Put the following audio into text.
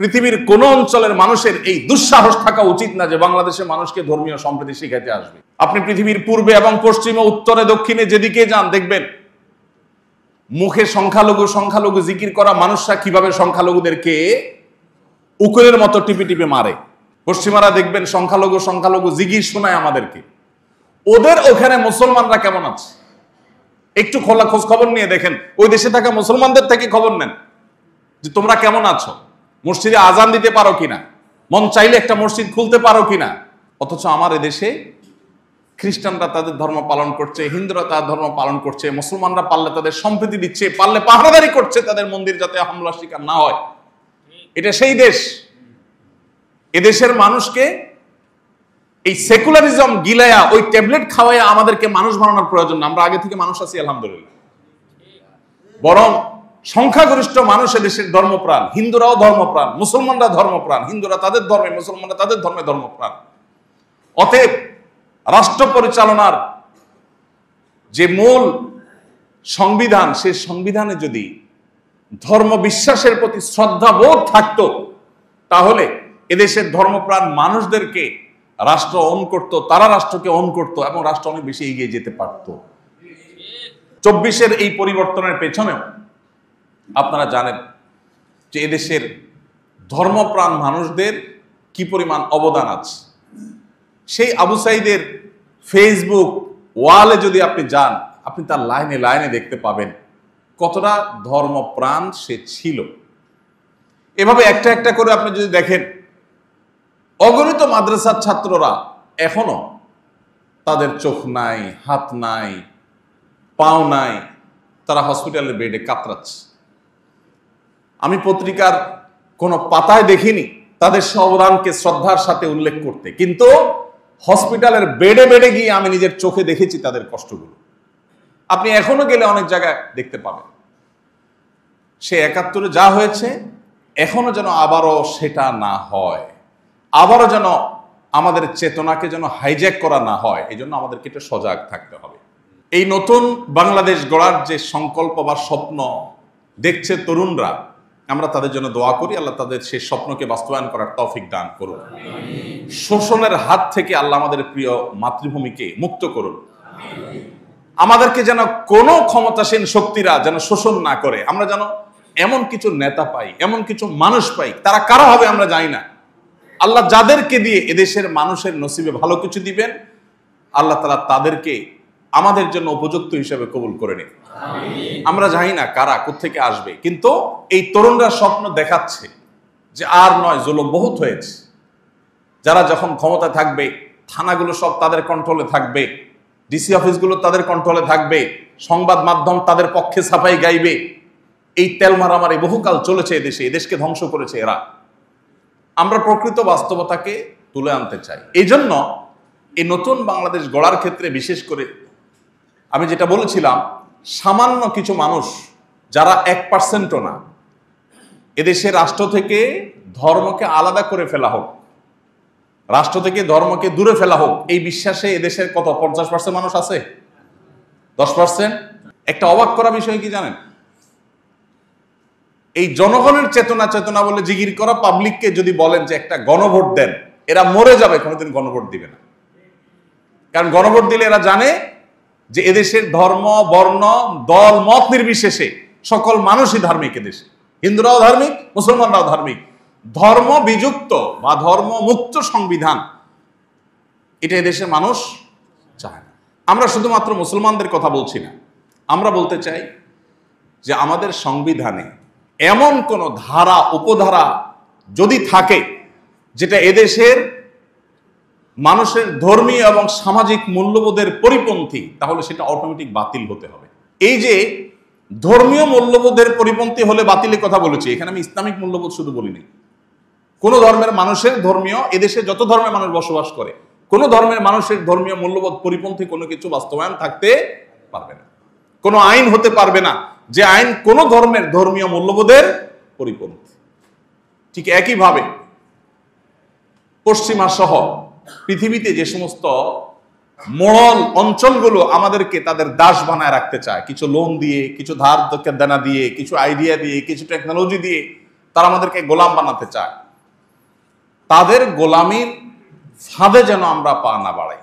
পৃথিবীর কোন অঞ্চলের মানুষের এই দুঃসাহস থাকা উচিত না যে বাংলাদেশের মানুষকে ধর্মীয় সম্প্রীতি শিখাতে আসবে। আপনি পৃথিবীর পূর্বে এবং পশ্চিমে, উত্তরে, দক্ষিণে যেদিকে যান দেখবেন মুখে সংখ্যালঘু সংখ্যালঘু জিকির করা মানুষরা কিভাবে সংখ্যালঘুদেরকে উকুলের মতো টিপে টিপে মারে। পশ্চিমারা দেখবেন সংখ্যালঘু সংখ্যালঘু জিকির শোনায় আমাদেরকে। ওদের ওখানে মুসলমানরা কেমন আছে একটু খোলা খোঁজ খবর নিয়ে দেখেন। ওই দেশে থাকা মুসলমানদের থেকে খবর নেন যে তোমরা কেমন আছো, মসজিদে আজান দিতে পারো কিনা, মন চাইলে একটা মসজিদ খুলতে পারো কিনা। অথচ আমার এদেশে খ্রিস্টানরা তাদের ধর্ম পালন করছে, হিন্দুরা তাদের ধর্ম পালন করছে, মুসলমানরা পারলে তাদের সম্প্রীতি দিচ্ছে, পারলে পাহারাদারি করছে তাদের মন্দির যাতে হামলা শিকার না হয়। এটা সেই দেশ। এদেশের মানুষকে এই সেকুলারিজম গিলায়া ওই ট্যাবলেট খাওয়াইয়া আমাদেরকে মানুষ বানানোর প্রয়োজন না। আমরা আগে থেকে মানুষ আছি আলহামদুলিল্লাহ। বরং সংখ্যাগরিষ্ঠ মানুষ এদেশের ধর্মপ্রাণ। হিন্দুরাও ধর্মপ্রাণ, মুসলমানরা ধর্মপ্রাণ। হিন্দুরা তাদের ধর্মে, মুসলমানরা তাদের ধর্মে ধর্মপ্রাণ। অতএব রাষ্ট্র পরিচালনার যে মূল সংবিধান, সেই সংবিধানে যদি ধর্ম বিশ্বাসের প্রতি শ্রদ্ধাবোধ থাকতো তাহলে এদেশের ধর্মপ্রাণ মানুষদেরকে রাষ্ট্র অন করত, তারা রাষ্ট্রকে অন করত এবং রাষ্ট্র অনেক বেশি এগিয়ে যেতে পারত। 24-এর এই পরিবর্তনের পেছনেও আপনারা জানেন যে এদেশের ধর্মপ্রাণ মানুষদের কি পরিমাণ অবদান আছে। সেই আবু সাইদের ফেসবুক ওয়ালে যদি আপনি যান, আপনি তার লাইনে লাইনে দেখতে পাবেন কতটা ধর্মপ্রাণ সে ছিল। এভাবে একটা একটা করে আপনি যদি দেখেন, অগণিত মাদ্রাসার ছাত্ররা এখনো তাদের চোখ নাই, হাত নাই, পাও নাই, তারা হসপিটালের বেডে কাতরাচ্ছে। আমি পত্রিকার কোনো পাতায় দেখিনি তাদের অবদানকে শ্রদ্ধার সাথে উল্লেখ করতে, কিন্তু হসপিটালের বেডে বেডে গিয়ে আমি নিজের চোখে দেখেছি তাদের কষ্টগুলো। আপনি এখনো গেলে অনেক জায়গায় দেখতে পাবেন। সে 71-এ যা হয়েছে এখনো যেন আবারও সেটা না হয়, আবারও যেন আমাদের চেতনাকে যেন হাইজ্যাক করা না হয়। এই জন্য আমাদেরকে একটু সজাগ থাকতে হবে। এই নতুন বাংলাদেশ গড়ার যে সংকল্প বা স্বপ্ন দেখছে তরুণরা, আমরা তাদের জন্য দোয়া করি, আল্লাহ তাদের সেই স্বপ্নকে বাস্তবায়ন করার তৌফিক দান করুন। শোষণের হাত থেকে আল্লাহ আমাদের প্রিয় মাতৃভূমিকে মুক্ত করুন। আমাদেরকে যেন কোনো ক্ষমতাসীন শক্তিরা যেন শোষণ না করে। আমরা যেন এমন কিছু নেতা পাই, এমন কিছু মানুষ পাই, তারা কারা হবে আমরা জানি না। আল্লাহ যাদেরকে দিয়ে এদেশের মানুষের নসিবে ভালো কিছু দিবেন, আল্লাহ তাআলা তাদেরকে আমাদের জন্য উপযুক্ত হিসেবে কবুল করে নিন। আমরা জানি না কারা কোত্থেকে আসবে, কিন্তু এই তরুণরা স্বপ্ন দেখাচ্ছে যে আর নয়, জুলুম বহুত হয়েছে। যারা যখন ক্ষমতা থাকবে, থানাগুলো সব তাদের কন্ট্রোলে থাকবে, ডিসি অফিসগুলো তাদের কন্ট্রোলে থাকবে, সংবাদ মাধ্যম তাদের পক্ষে সাফাই গাইবে। এই তেল মারামারি বহুকাল চলেছে এদেশে, এদেশকে ধ্বংস করেছে এরা। আমরা প্রকৃত বাস্তবতাকে তুলে আনতে চাই। এই জন্য এই নতুন বাংলাদেশ গড়ার ক্ষেত্রে বিশেষ করে আমি যেটা বলেছিলাম, সামান্য কিছু মানুষ যারা 1%ও না, এদেশের রাষ্ট্র থেকে ধর্মকে আলাদা করে ফেলা হোক, রাষ্ট্র থেকে ধর্মকে দূরে ফেলা হোক, এই বিশ্বাসে এদেশের কত 50% মানুষ আছে? 10%? একটা অবাক করা বিষয় কি জানেন? এই জনগণের চেতনা চেতনা বলে জিগির করা পাবলিককে যদি বলেন যে একটা গণভোট দেন, এরা মরে যাবে, কোনোদিন গণভোট দিবে না। কারণ গণভোট দিলে এরা জানে যে এদেশের ধর্ম, বর্ণ, দল, মত নির্বিশেষে সকল মানুষই ধার্মিক। এদেশে হিন্দুরাও ধার্মিক, মুসলমানরাও ধার্মিক। ধর্ম বিযুক্ত বা ধর্ম মুক্ত সংবিধান এটা এদেশের মানুষ চায় না। আমরা শুধুমাত্র মুসলমানদের কথা বলছি না, আমরা বলতে চাই যে আমাদের সংবিধানে এমন কোন ধারা, উপধারা যদি থাকে যেটা এদেশের মানুষের ধর্মীয় এবং সামাজিক মূল্যবোধের পরিপন্থী, তাহলে সেটা অটোমেটিক বাতিল হতে হবে। এই যে ধর্মীয় মূল্যবোধের পরিপন্থী হলে বাতিলের কথা বলেছি, এখানে আমি ইসলামিক মূল্যবোধ শুধু বলিনি। কোন ধর্মের মানুষের ধর্মীয়, এদেশে যত ধর্মের মানুষ বসবাস করে, কোন ধর্মের মানুষের ধর্মীয় মূল্যবোধ পরিপন্থী কোনো কিছু বাস্তবায়ন থাকতে পারবে না। কোনো আইন হতে পারবে না যে আইন কোন ধর্মের ধর্মীয় মূল্যবোধের পরিপন্থী। ঠিক একইভাবে পশ্চিমা সহ পৃথিবীতে যে সমস্ত মোড়ল অঞ্চলগুলো আমাদেরকে তাদের দাস বানায় রাখতে চায়, কিছু লোন দিয়ে, কিছু ধার দেনা দিয়ে, কিছু আইডিয়া দিয়ে, কিছু টেকনোলজি দিয়ে তারা আমাদেরকে গোলাম বানাতে চায়, তাদের গোলামির ফাঁদে যেন আমরা পা না বাড়াই।